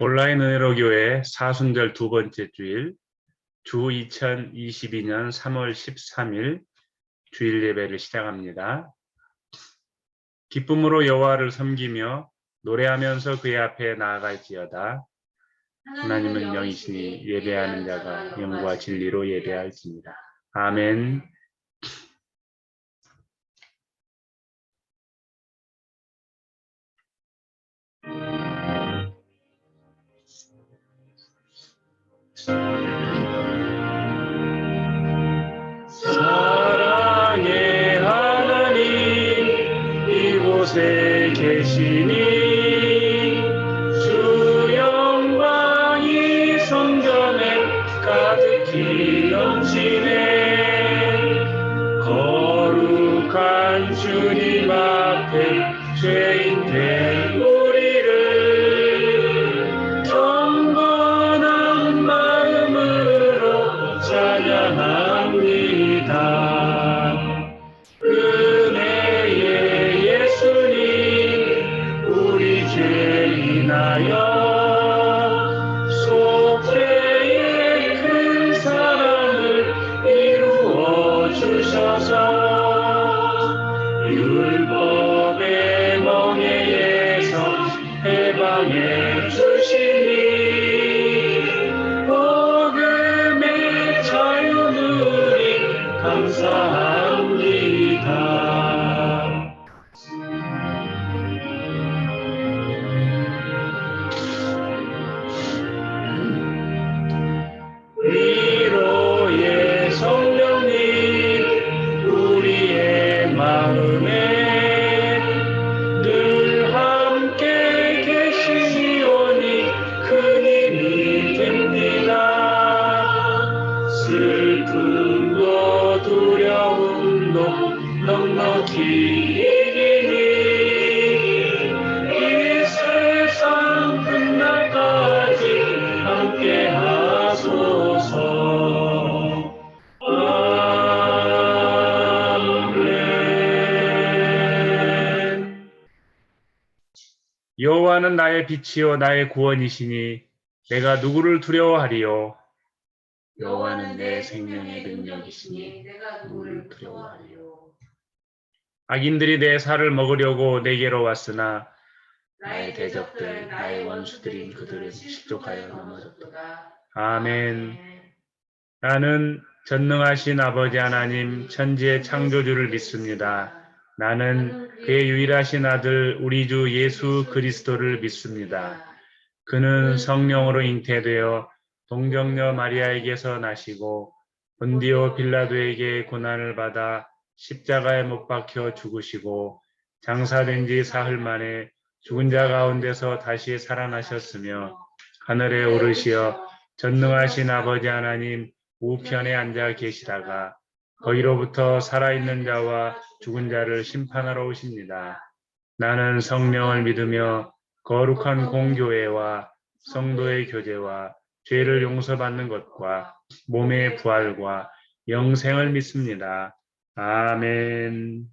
온라인 은혜로 교회 사순절 두 번째 주일, 주 2022년 3월 13일 주일 예배를 시작합니다. 기쁨으로 여호와를 섬기며 노래하면서 그의 앞에 나아갈지어다. 하나님은 영이시니 예배하는 자가 영과 진리로 예배할지니라. 아멘. 사랑의 하나님 이곳에 계시니 주 영광이 성전에 가득히 넘치네. 거룩한 주님 앞에 죄인 된 우리를 경건한 마음으로 찬양합니다. 은혜의 예수님 우리 죄 인하여 속죄의 큰 사랑을 이루어 주셔서 율법의 멍에에서 해방해 주시니 복음의 자유 누리 감사합니다. 위로의 성령님 우리의 마음에 늘 함께 계시오니 큰 힘이 됩니다. 슬픔도 두려움도 넉넉히 이기니 이 세상 끝날까지 함께 하소서. 아멘. 여호와는 나의 빛이요 나의 구원이시니 내가 누구를 두려워하리요. 여호와는 내 생명의 능력이시니 내가 누구를 두려워하리요. 악인들이 내 살을 먹으려고 내게로 왔으나 나의 대적들 나의 원수들인 그들은 실족하여 넘어졌도다. 아멘. 나는 전능하신 아버지 하나님 천지의 창조주를 믿습니다. 나는 그의 유일하신 아들 우리 주 예수 그리스도를 믿습니다. 그는 성령으로 잉태되어 동정녀 마리아에게서 나시고 본디오 빌라도에게 고난을 받아 십자가에 못 박혀 죽으시고 장사된 지 사흘 만에 죽은 자 가운데서 다시 살아나셨으며 하늘에 오르시어 전능하신 아버지 하나님 우편에 앉아 계시다가 거기로부터 살아있는 자와 죽은 자를 심판하러 오십니다. 나는 성령을 믿으며 거룩한 공교회와 성도의 교제와 죄를 용서받는 것과 몸의 부활과 영생을 믿습니다. 아멘.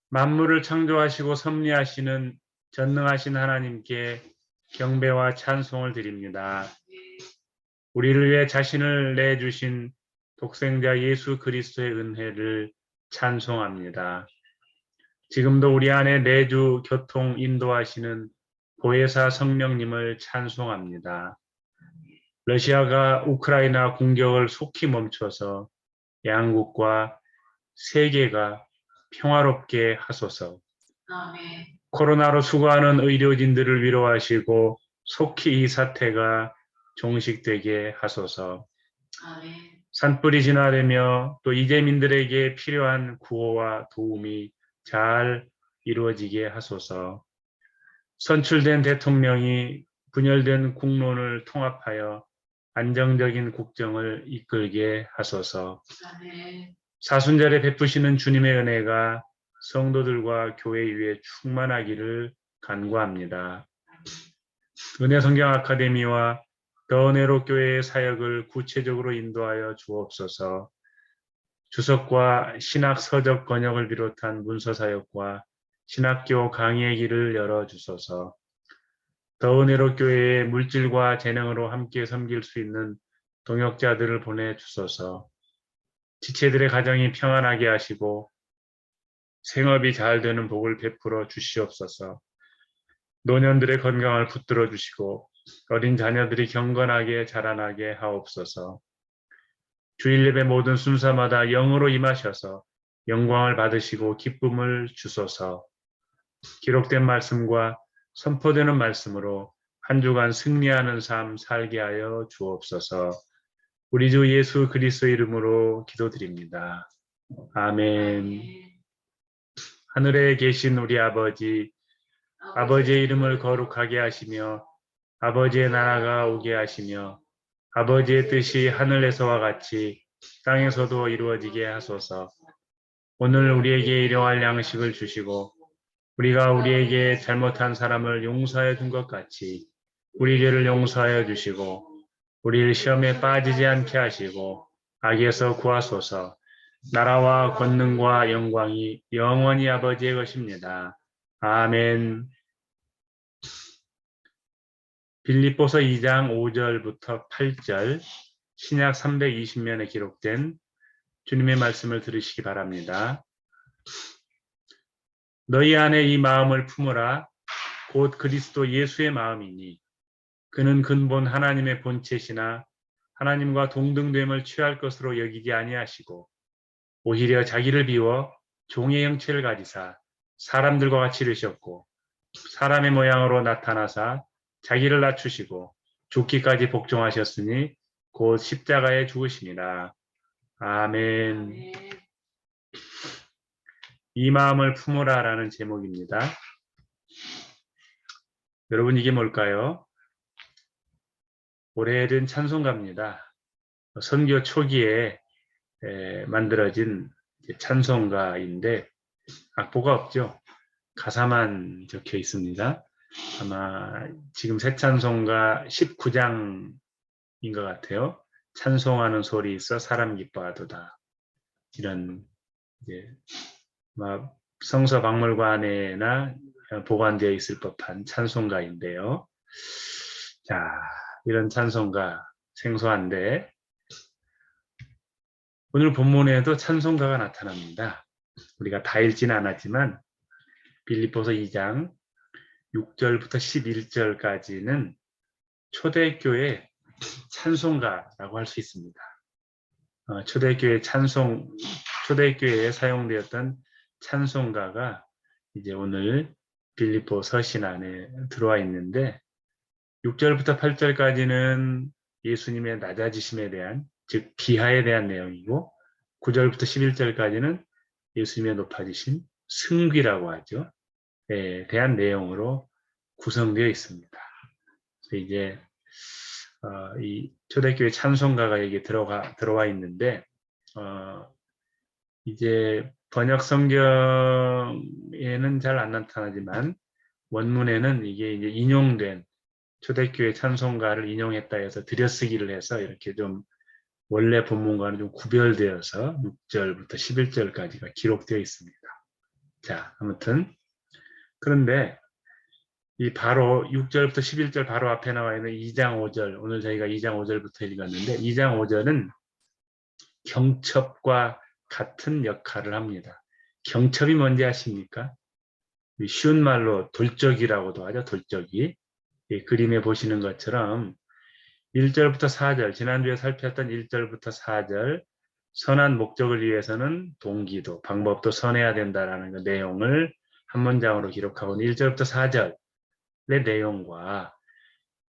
만물을 창조하시고 섭리하시는 전능하신 하나님께 경배와 찬송을 드립니다. 우리를 위해 자신을 내주신 독생자 예수 그리스도의 은혜를 찬송합니다. 지금도 우리 안에 내주 교통 인도하시는 보혜사 성령님을 찬송합니다. 러시아가 우크라이나 공격을 속히 멈춰서 양국과 세계가 평화롭게 하소서. 아멘. 코로나로 수고하는 의료진들을 위로하시고 속히 이 사태가 종식되게 하소서. 아멘. 산불이 진화되며 또 이재민들에게 필요한 구호와 도움이 잘 이루어지게 하소서. 선출된 대통령이 분열된 국론을 통합하여 안정적인 국정을 이끌게 하소서. 아멘. 사순절에 베푸시는 주님의 은혜가 성도들과 교회 위에 충만하기를 간구합니다. 은혜성경 아카데미와 더 은혜로 교회의 사역을 구체적으로 인도하여 주옵소서. 주석과 신학 서적 번역을 비롯한 문서 사역과 신학교 강의의 길을 열어주소서. 더 은혜로 교회의 물질과 재능으로 함께 섬길 수 있는 동역자들을 보내주소서. 지체들의 가정이 평안하게 하시고 생업이 잘 되는 복을 베풀어 주시옵소서. 노년들의 건강을 붙들어 주시고 어린 자녀들이 경건하게 자라나게 하옵소서. 주일 예배 모든 순서마다 영으로 임하셔서 영광을 받으시고 기쁨을 주소서. 기록된 말씀과 선포되는 말씀으로 한 주간 승리하는 삶 살게 하여 주옵소서. 우리 주 예수 그리스도의 이름으로 기도드립니다. 아멘. 하늘에 계신 우리 아버지, 아버지의 이름을 거룩하게 하시며 아버지의 나라가 오게 하시며 아버지의 뜻이 하늘에서와 같이 땅에서도 이루어지게 하소서. 오늘 우리에게 일용할 양식을 주시고 우리가 우리에게 잘못한 사람을 용서해 준 것 같이 우리 죄를 용서하여 주시고 우리를 시험에 빠지지 않게 하시고 악에서 구하소서. 나라와 권능과 영광이 영원히 아버지의 것입니다. 아멘. 빌립보서 2장 5절부터 8절 신약 320면에 기록된 주님의 말씀을 들으시기 바랍니다. 너희 안에 이 마음을 품으라. 곧 그리스도 예수의 마음이니 그는 근본 하나님의 본체시나 하나님과 동등됨을 취할 것으로 여기지 아니하시고 오히려 자기를 비워 종의 형체를 가지사 사람들과 같이 이르셨고 사람의 모양으로 나타나사 자기를 낮추시고 죽기까지 복종하셨으니 곧 십자가에 죽으시니라. 아멘. 이 마음을 품으라 라는 제목입니다. 여러분 이게 뭘까요? 오래된 찬송가입니다. 선교 초기에 만들어진 찬송가인데 악보가 없죠. 가사만 적혀 있습니다. 아마 지금 새 찬송가 19장인 것 같아요. 찬송하는 소리 있어 사람 기뻐하도다. 이런 이제 성서 박물관에나 보관되어 있을 법한 찬송가인데요. 자, 이런 찬송가 생소한데 오늘 본문에도 찬송가가 나타납니다. 우리가 다 읽지는 않았지만 빌립보서 2장 6절부터 11절까지는 초대교회 찬송가라고 할 수 있습니다. 초대교회에 사용되었던 찬송가가 이제 오늘 빌립보 서신 안에 들어와 있는데 6절부터 8절까지는 예수님의 낮아지심에 대한, 즉 비하에 대한 내용이고 9절부터 11절까지는 예수님의 높아지심, 승귀라고 하죠. 대한 내용으로 구성되어 있습니다. 그래서 이제 이 초대교회 찬송가가 여기 들어와 있는데 이제 번역 성경에는 잘 안 나타나지만 원문에는 이게 이제 인용된 초대교회 찬송가를 인용했다 해서 들여쓰기를 해서 이렇게 좀 원래 본문과는 좀 구별되어서 6절부터 11절까지가 기록되어 있습니다. 자, 아무튼 그런데 이 바로 6절부터 11절 바로 앞에 나와 있는 2장 5절, 오늘 저희가 2장 5절부터 읽었는데 2장 5절은 경첩과 같은 역할을 합니다. 경첩이 뭔지 아십니까? 쉬운 말로 돌적이라고도 하죠. 돌적이. 그림에 보시는 것처럼 1절부터 4절, 지난주에 살폈던 1절부터 4절, 선한 목적을 위해서는 동기도, 방법도 선해야 된다라는 그 내용을 한 문장으로 기록하고 1절부터 4절의 내용과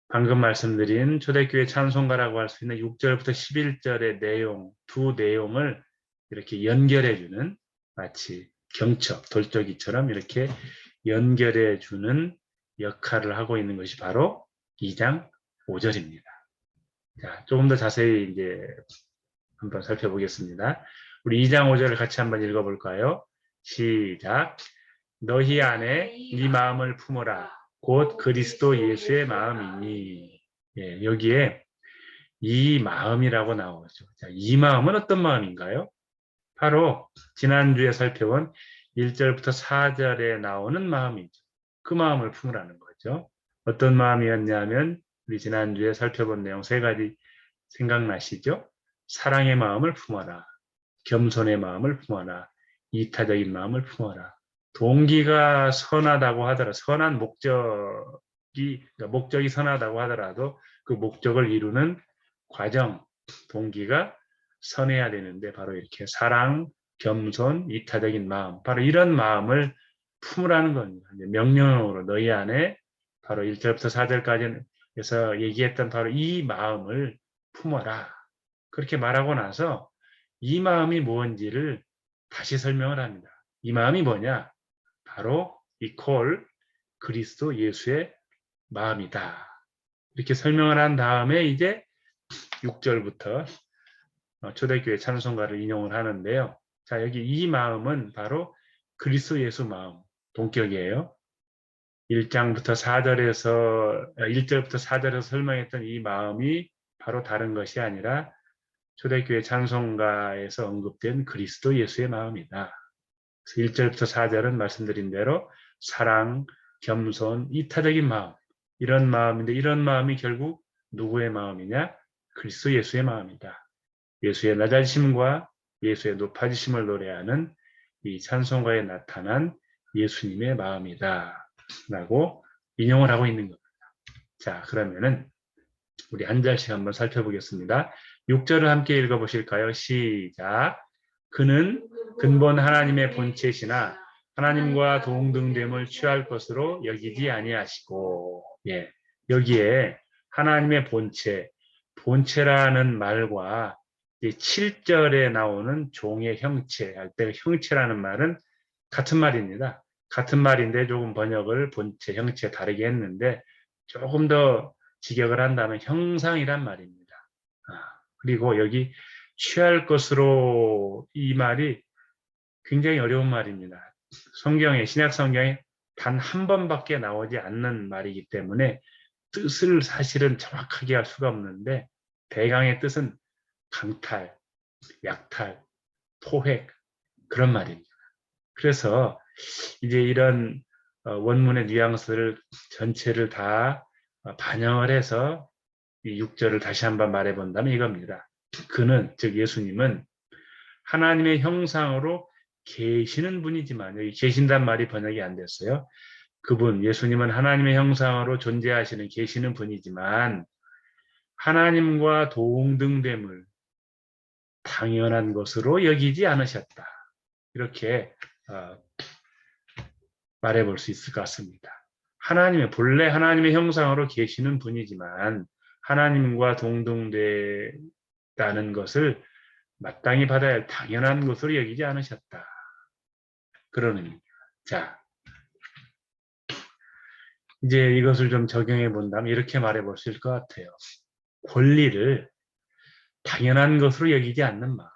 방금 말씀드린 초대교회 찬송가라고 할 수 있는 6절부터 11절의 내용, 두 내용을 이렇게 연결해주는, 마치 경첩, 돌적이처럼 이렇게 연결해주는 역할을 하고 있는 것이 바로 2장 5절입니다. 자, 조금 더 자세히 이제 한번 살펴보겠습니다. 우리 2장 5절을 같이 한번 읽어볼까요? 시작. 너희 안에 네 마음을 품어라. 곧 그리스도 예수의 마음이니. 예, 여기에 이 마음이라고 나오죠. 자, 이 마음은 어떤 마음인가요? 바로 지난주에 살펴본 1절부터 4절에 나오는 마음이죠. 그 마음을 품으라는 거죠. 어떤 마음이었냐면 우리 지난주에 살펴본 내용 세 가지 생각나시죠? 사랑의 마음을 품어라. 겸손의 마음을 품어라. 이타적인 마음을 품어라. 동기가 선하다고 하더라도 선한 그러니까 목적이 선하다고 하더라도 그 목적을 이루는 과정, 동기가 선해야 되는데 바로 이렇게 사랑, 겸손, 이타적인 마음, 바로 이런 마음을 품으라는 겁니다. 명령으로 너희 안에 바로 1절부터 4절까지에서 얘기했던 바로 이 마음을 품어라. 그렇게 말하고 나서 이 마음이 뭔지를 다시 설명을 합니다. 이 마음이 뭐냐? 바로 이퀄 그리스도 예수의 마음이다. 이렇게 설명을 한 다음에 이제 6절부터 초대교회 찬송가를 인용을 하는데요. 자, 여기 이 마음은 바로 그리스도 예수 마음, 동격이에요. 1절부터 4절에서 설명했던 이 마음이 바로 다른 것이 아니라 초대교회 찬송가에서 언급된 그리스도 예수의 마음이다. 1절부터 4절은 말씀드린 대로 사랑, 겸손, 이타적인 마음, 이런 마음인데 이런 마음이 결국 누구의 마음이냐? 그리스도 예수의 마음이다. 예수의 낮아지심과 예수의 높아지심을 노래하는 이 찬송가에 나타난 예수님의 마음이다. 라고 인용을 하고 있는 겁니다. 자, 그러면은 우리 한 절씩 한번 살펴보겠습니다. 6절을 함께 읽어보실까요? 시작. 그는 근본 하나님의 본체시나 하나님과 동등됨을 취할 것으로 여기지 아니하시고, 예, 여기에 하나님의 본체라는 말과 7절에 나오는 종의 형체, 할 때 형체라는 말은 같은 말입니다. 같은 말인데 조금 번역을 본체, 형체 다르게 했는데 조금 더 직역을 한다면 형상이란 말입니다. 그리고 여기 취할 것으로 이 말이 굉장히 어려운 말입니다. 신약 성경에 단 한 번밖에 나오지 않는 말이기 때문에 뜻을 사실은 정확하게 할 수가 없는데 대강의 뜻은 강탈, 약탈, 포획 그런 말입니다. 그래서 이제 이런 원문의 뉘앙스를 전체를 다 반영을 해서 이 6절을 다시 한번 말해본다면 이겁니다. 그는, 즉 예수님은 하나님의 형상으로 계시는 분이지만 여기 계신단 말이 번역이 안 됐어요. 그분, 예수님은 하나님의 형상으로 존재하시는 계시는 분이지만 하나님과 동등됨을 당연한 것으로 여기지 않으셨다. 이렇게 말해볼 수 있을 것 같습니다. 본래 하나님의 형상으로 계시는 분이지만 하나님과 동등되다는 것을 마땅히 받아야 할 당연한 것으로 여기지 않으셨다. 그런 의미입니다. 자, 이제 이것을 좀 적용해 본다면 이렇게 말해볼 수 있을 것 같아요. 권리를 당연한 것으로 여기지 않는 마음.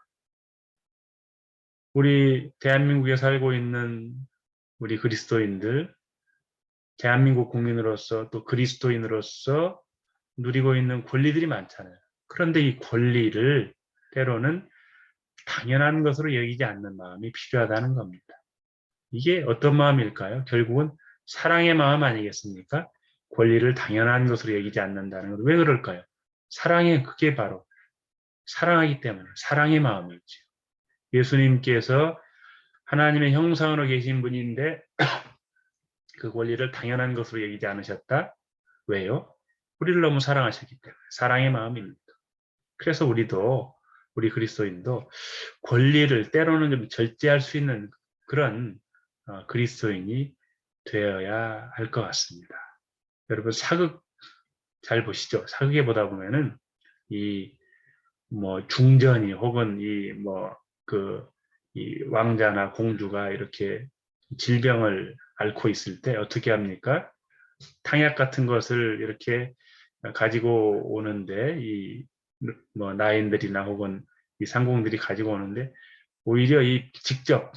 우리 대한민국에 살고 있는 우리 그리스도인들, 대한민국 국민으로서 또 그리스도인으로서 누리고 있는 권리들이 많잖아요. 그런데 이 권리를 때로는 당연한 것으로 여기지 않는 마음이 필요하다는 겁니다. 이게 어떤 마음일까요? 결국은 사랑의 마음 아니겠습니까? 권리를 당연한 것으로 여기지 않는다는 것. 왜 그럴까요? 그게 바로 사랑하기 때문에 사랑의 마음이죠. 예수님께서 하나님의 형상으로 계신 분인데 그 권리를 당연한 것으로 여기지 않으셨다. 왜요? 우리를 너무 사랑하셨기 때문에 사랑의 마음입니다. 그래서 우리 그리스도인도 권리를 때로는 좀 절제할 수 있는 그런 그리스도인이 되어야 할 것 같습니다. 여러분 사극 잘 보시죠. 사극에 보다 보면은 이 중전이 혹은 이 왕자나 공주가 이렇게 질병을 앓고 있을 때 어떻게 합니까? 탕약 같은 것을 이렇게 가지고 오는데 나인들이나 혹은 이 상공들이 가지고 오는데 오히려 직접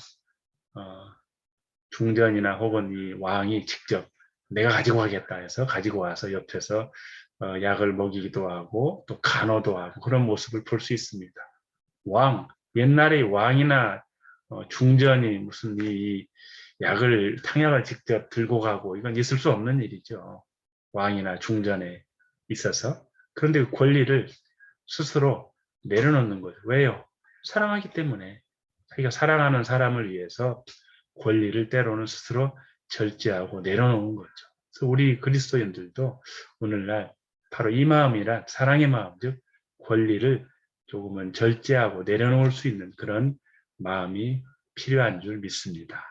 중전이나 혹은 이 왕이 직접 내가 가지고 가겠다 해서 가지고 와서 옆에서 약을 먹이기도 하고 또 간호도 하고 그런 모습을 볼 수 있습니다. 왕, 옛날에 왕이나 중전이 무슨 이 탕약을 직접 들고 가고 이건 있을 수 없는 일이죠. 왕이나 중전에 있어서. 그런데 그 권리를 스스로 내려놓는 거죠. 왜요? 사랑하기 때문에. 자기가 사랑하는 사람을 위해서 권리를 때로는 스스로 절제하고 내려놓는 거죠. 그래서 우리 그리스도인들도 오늘날 바로 이 마음이란 사랑의 마음, 즉 권리를 조금은 절제하고 내려놓을 수 있는 그런 마음이 필요한 줄 믿습니다.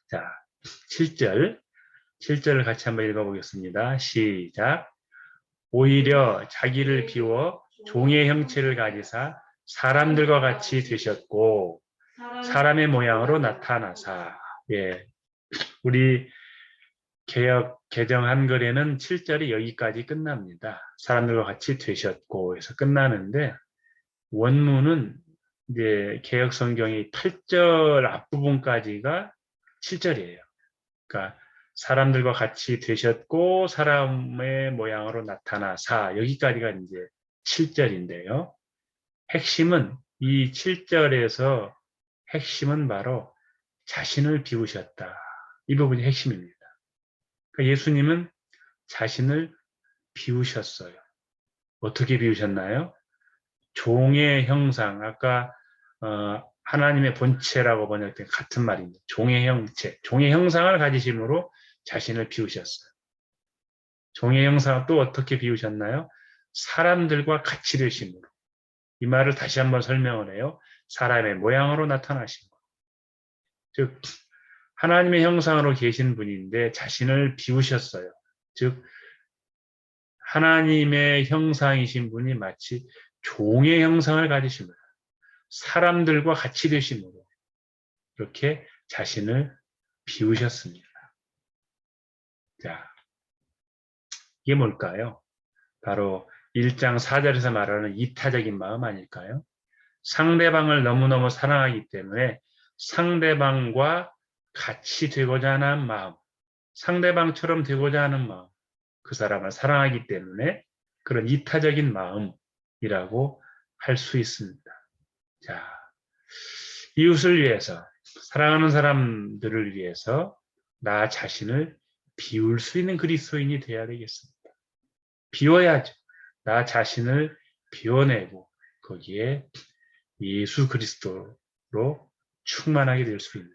자, 7절. 7절을 같이 한번 읽어보겠습니다. 시작. 오히려 자기를 비워 종의 형체를 가지사 사람들과 같이 되셨고 사람의 모양으로 나타나사. 예, 우리 개역 개정 한글에는 7절이 여기까지 끝납니다. 사람들과 같이 되셨고 해서 끝나는데 원문은 이제 개역 성경이 8절 앞부분까지가 7절이에요. 그러니까 사람들과 같이 되셨고 사람의 모양으로 나타나사 여기까지가 이제 7절인데요. 핵심은 이 7절에서 핵심은 바로 자신을 비우셨다. 이 부분이 핵심입니다. 그러니까 예수님은 자신을 비우셨어요. 어떻게 비우셨나요? 종의 형상, 아까 하나님의 본체라고 번역된 같은 말입니다. 종의 형체, 종의 형상을 가지심으로 자신을 비우셨어요. 종의 형상을 또 어떻게 비우셨나요? 사람들과 같이 되심으로. 이 말을 다시 한번 설명을 해요. 사람의 모양으로 나타나신 것. 즉 하나님의 형상으로 계신 분인데 자신을 비우셨어요. 즉 하나님의 형상이신 분이 마치 종의 형상을 가지심으로 사람들과 같이 되심으로 이렇게 자신을 비우셨습니다. 자, 이게 뭘까요? 바로 1장 4절에서 말하는 이타적인 마음 아닐까요? 상대방을 너무너무 사랑하기 때문에 상대방과 같이 되고자 하는 마음, 상대방처럼 되고자 하는 마음, 그 사람을 사랑하기 때문에 그런 이타적인 마음이라고 할 수 있습니다. 자, 이웃을 위해서, 사랑하는 사람들을 위해서 나 자신을 비울 수 있는 그리스도인이 되어야 되겠습니다. 비워야죠. 나 자신을 비워내고 거기에 예수 그리스도로 충만하게 될 수 있는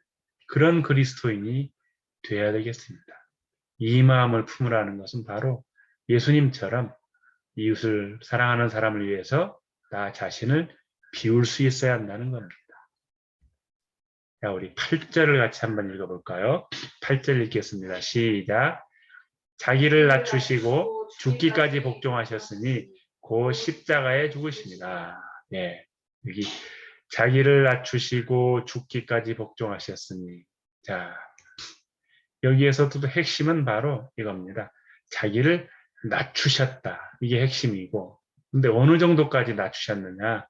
그런 그리스도인이 되어야 되겠습니다. 이 마음을 품으라는 것은 바로 예수님처럼 이웃을 사랑하는 사람을 위해서 나 자신을 비울 수 있어야 한다는 겁니다. 자, 우리 8절을 같이 한번 읽어볼까요? 8절 읽겠습니다. 시작. 자기를 낮추시고 죽기까지 복종하셨으니 곧 십자가에 죽으십니다. 네, 여기 자기를 낮추시고 죽기까지 복종하셨으니 자, 여기에서도 핵심은 바로 이겁니다. 자기를 낮추셨다. 이게 핵심이고 근데 어느 정도까지 낮추셨느냐?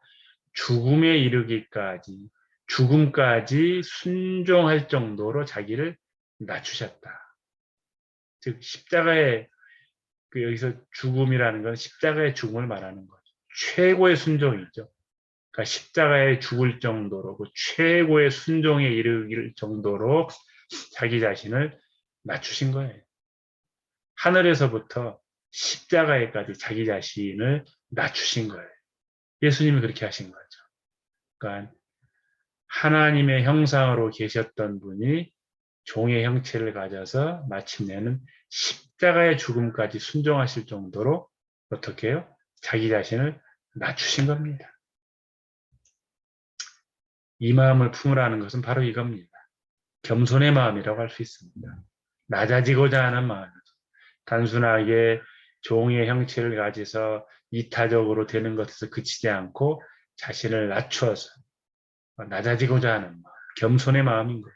죽음에 이르기까지 죽음까지 순종할 정도로 자기를 낮추셨다. 즉 십자가의 여기서 죽음이라는 건 십자가의 죽음을 말하는 거죠. 최고의 순종이죠. 그러니까 십자가에 죽을 정도로 그 최고의 순종에 이르길 정도로 자기 자신을 낮추신 거예요. 하늘에서부터 십자가에까지 자기 자신을 낮추신 거예요. 예수님이 그렇게 하신 거죠. 그러니까 하나님의 형상으로 계셨던 분이 종의 형체를 가져서 마침내는 십자가의 죽음까지 순종하실 정도로 어떻게 해요? 자기 자신을 낮추신 겁니다. 이 마음을 품으라는 것은 바로 이겁니다. 겸손의 마음이라고 할 수 있습니다. 낮아지고자 하는 마음. 단순하게 종의 형체를 가지서 이타적으로 되는 것에서 그치지 않고 자신을 낮추어서 낮아지고자 하는 마음. 겸손의 마음인 거죠.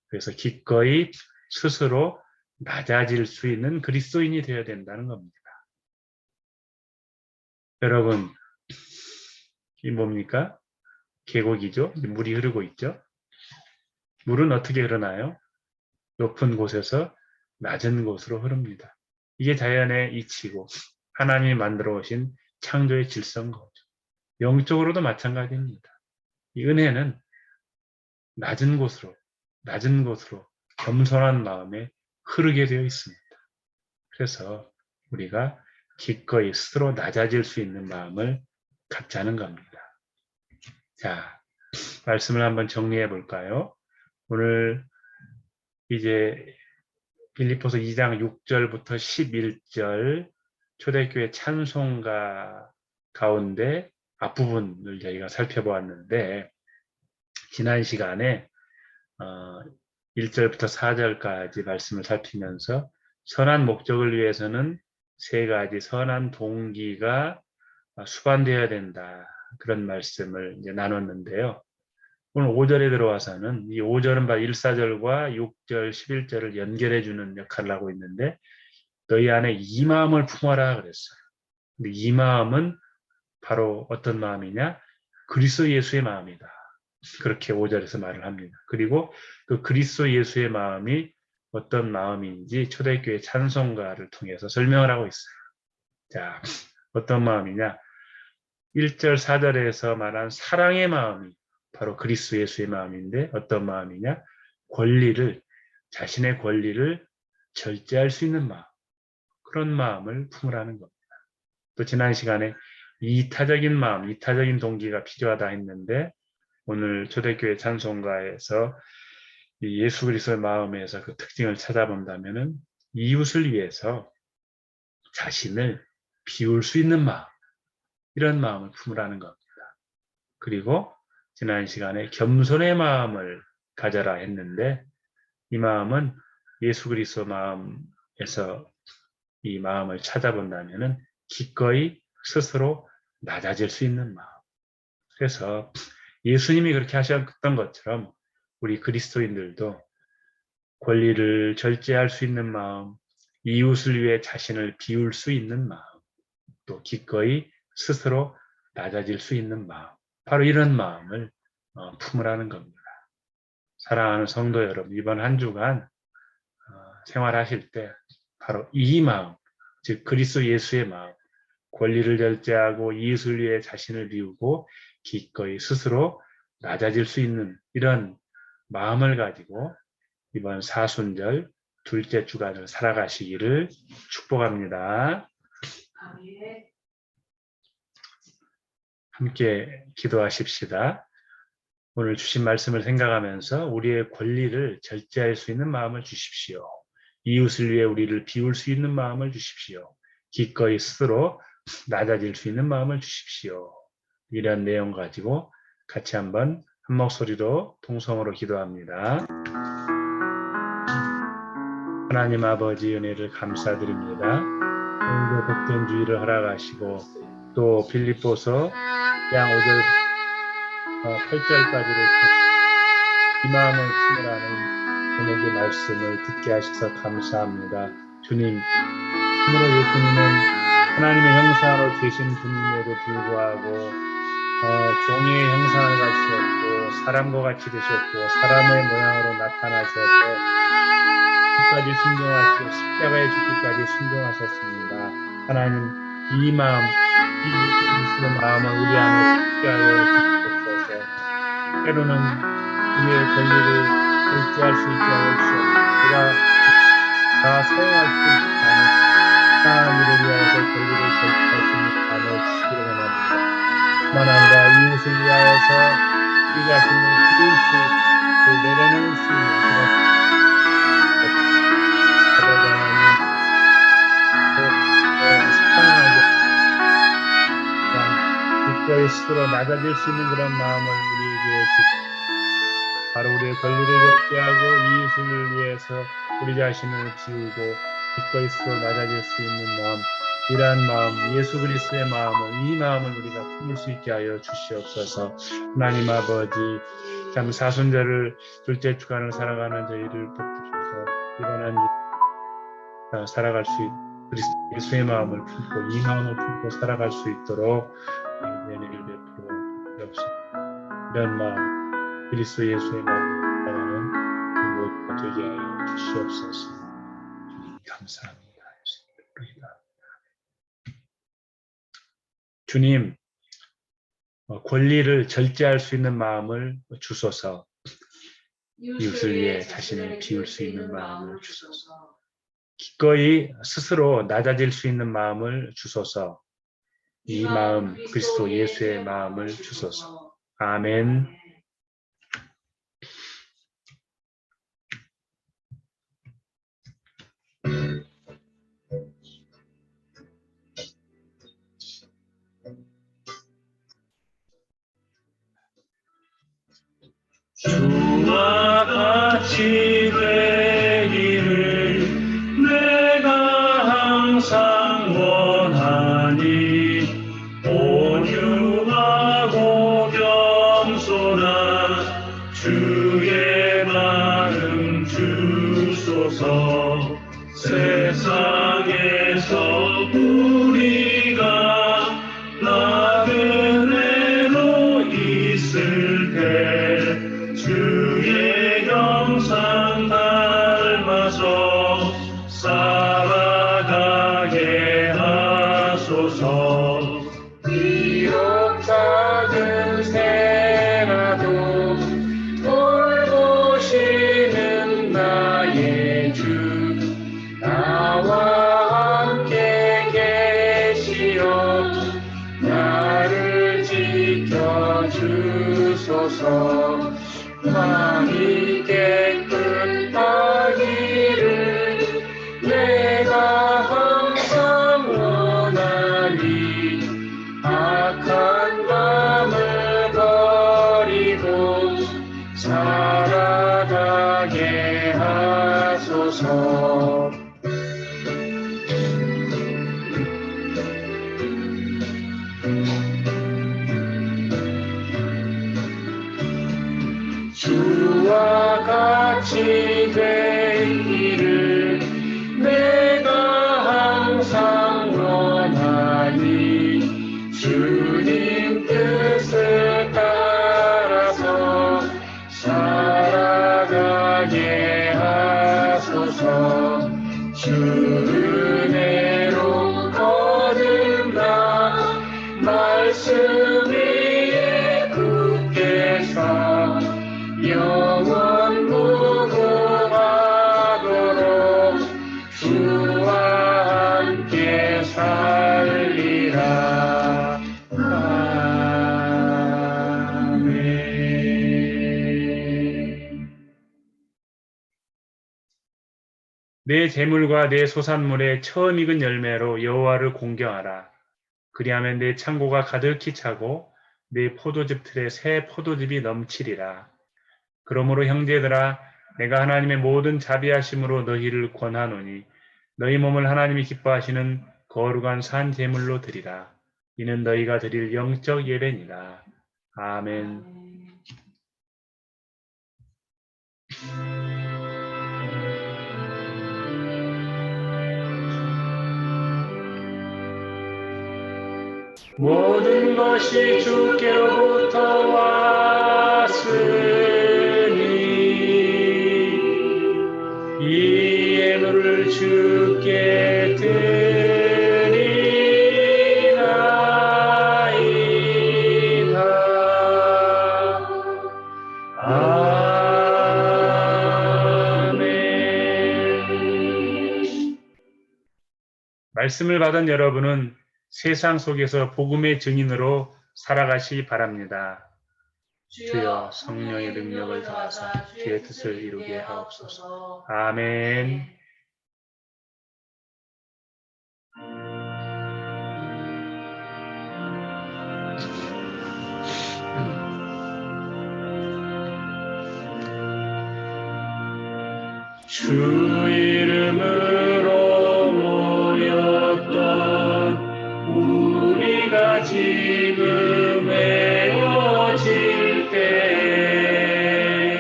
그래서 기꺼이 스스로 낮아질 수 있는 그리스도인이 되어야 된다는 겁니다. 여러분, 이 뭡니까? 계곡이죠. 물이 흐르고 있죠. 물은 어떻게 흐르나요? 높은 곳에서 낮은 곳으로 흐릅니다. 이게 자연의 이치고 하나님이 만들어 오신 창조의 질서인 거죠. 영적으로도 마찬가지입니다. 이 은혜는 낮은 곳으로 겸손한 마음에 흐르게 되어 있습니다. 그래서 우리가 기꺼이 스스로 낮아질 수 있는 마음을 갖자는 겁니다. 자, 말씀을 한번 정리해 볼까요? 오늘 이제 빌립보서 2장 6절부터 11절 초대교회 찬송가 가운데 앞부분을 저희가 살펴보았는데, 지난 시간에 1절부터 4절까지 말씀을 살피면서 선한 목적을 위해서는 세 가지 선한 동기가 수반되어야 된다, 그런 말씀을 이제 나눴는데요. 오늘 5절에 들어와서는 이 5절은 바로 1사절과 6절, 11절을 연결해주는 역할을 하고 있는데, 너희 안에 이 마음을 품어라 그랬어요. 근데 이 마음은 바로 어떤 마음이냐? 그리스도 예수의 마음이다. 그렇게 5절에서 말을 합니다. 그리고 그 그리스도 예수의 마음이 어떤 마음인지 초대교회 찬송가를 통해서 설명을 하고 있어요. 자, 어떤 마음이냐? 1절, 4절에서 말한 사랑의 마음이 바로 그리스도 예수의 마음인데, 어떤 마음이냐? 자신의 권리를 절제할 수 있는 마음, 그런 마음을 품으라는 겁니다. 또 지난 시간에 이타적인 마음, 이타적인 동기가 필요하다 했는데, 오늘 초대교회 찬송가에서 이 예수 그리스도의 마음에서 그 특징을 찾아본다면은 이웃을 위해서 자신을 비울 수 있는 마음, 이런 마음을 품으라는 겁니다. 그리고 지난 시간에 겸손의 마음을 가져라 했는데, 이 마음은 예수 그리스도 마음에서 이 마음을 찾아본다면은 기꺼이 스스로 낮아질 수 있는 마음. 그래서 예수님이 그렇게 하셨던 것처럼 우리 그리스도인들도 권리를 절제할 수 있는 마음, 이웃을 위해 자신을 비울 수 있는 마음, 또 기꺼이 스스로 낮아질 수 있는 마음, 바로 이런 마음을 품으라는 겁니다. 사랑하는 성도 여러분, 이번 한 주간 생활하실 때 바로 이 마음, 즉 그리스도 예수의 마음, 권리를 절제하고 이웃을 위해 자신을 비우고 기꺼이 스스로 낮아질 수 있는 이런 마음을 가지고 이번 사순절 둘째 주간을 살아가시기를 축복합니다. 함께 기도하십시다. 오늘 주신 말씀을 생각하면서 우리의 권리를 절제할 수 있는 마음을 주십시오. 이웃을 위해 우리를 비울 수 있는 마음을 주십시오. 기꺼이 스스로 낮아질 수 있는 마음을 주십시오. 이런 내용 가지고 같이 한번 한 목소리로 통성으로 기도합니다. 하나님 아버지, 은혜를 감사드립니다. 오늘도 복된 주의를 허락하시고 또 빌립보서 양 5절 8절까지를 이 마음을 품으라는 제목의 말씀을 듣게 하셔서 감사합니다. 주님, 참으로 예수님은 하나님의 형상으로 계신 분임에도 불구하고 종의 형상을 가지셨고 사람과 같이 되셨고 사람의 모양으로 나타나셔서 끝까지 순종하시고 십자가에 죽기까지 순종하셨습니다. 하나님, 이 마음, 이 예수의 마음을 우리 안에 있게 하여 주시옵소서. 때로는 우리의 권리를 절제할 수 있게 하여 주시옵소서. 우리가 다 사용할 수 있는 하나님 일을 위하여서 권리를 절제할 수 있는 마음을 주시기를 원합니다. 뿐만 아니라 이웃을 위하여서 우리 자신을 기를 수 있고 내려놓을 수 있는 그런 기꺼이 스스로 낮아질 수 있는 그런 마음을 우리에게 주십시오. 바로 우리의 권리를 절제하고 이웃을 위해서 우리 자신을 비우고 기꺼이 스스로 낮아질 수 있는 마음, 이러한 마음, 예수 그리스도의 마음을, 이 마음을 우리가 품을 수 있게 하여 주시옵소서. 하나님 아버지, 참 사순절을 둘째 주간을 살아가는 저희를 돕소서. 이번 한 주 살아갈 수 있도록 그리스도 예수의 마음을 품고 이 마음을 품고 살아갈 수 있도록 은혜를 베풀어 주옵소서. 이런 마음, 그리스도 예수의 마음을 따라가는 모두가 되게 하여 주시옵소서. 주님 감사합니다. 주님, 권리를 절제할 수 있는 마음을 주소서. 이웃을 위해 자신을 비울 수 있는 마음을 주소서. 기꺼이 스스로 낮아질 수 있는 마음을 주소서. 이 마음 그리스도 예수의 마음을 주소서. 아멘. 주와 같이 되기를 내가 항상 원하니 온유하고 겸손한 주의 마음 주소서. 세상에서 우리가 나그네로 있을 때 주의 형상 닮아서 살아가게 하소서. 비록 작은 새라도 돌보시는 나의 주 나와 함께 계시어 나를 지켜주소서. 마음이 깨끗하기를 내가 항상 원하니 악한 마음을 버리고 살아가게 하소서. 주와 같이 되기를 내가 항상 원하니 주님 뜻을 따라서 살아가게 하소서. 주 은혜로 거듭나 말씀 위에 굳게 서 영원 무궁하도록 주와 함께 살리라. 아멘. 내 재물과 내 소산물의 처음 익은 열매로 여호와를 공경하라. 그리하면 내 창고가 가득히 차고 내 포도즙 틀에 새 포도즙이 넘치리라. 그러므로 형제들아 내가 하나님의 모든 자비하심으로 너희를 권하노니 너희 몸을 하나님이 기뻐하시는 거룩한 산 제물로 드리라. 이는 너희가 드릴 영적 예배니라. 아멘. 모든 것이 주께로부터 왔으니 이 예물을 주께 드리나이다. 아멘. 말씀을 받은 여러분은 세상 속에서 복음의 증인으로 살아가시 바랍니다. 주여 성령의 능력을 더하사 주의 뜻을 이루게 하옵소서. 아멘. 주 이름으로 모였던 우리가 지금 외워질 때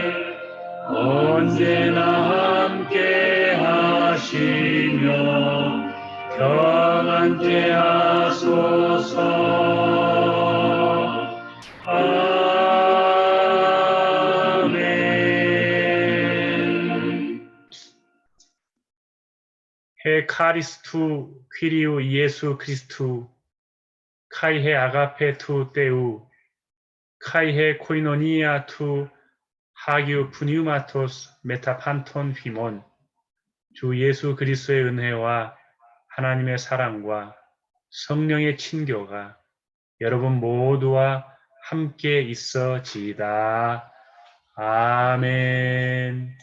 언제나 함께 하시며 평안케 하소서. 해 카리스투 퀴리우 예수 크리스투 카이헤 아가페 투 때우 카이헤 코이노니아 투 하기우 푸뉴마토스 메타판톤 휘몬. 주 예수 그리스도의 은혜와 하나님의 사랑과 성령의 친교가 여러분 모두와 함께 있어지이다. 아멘.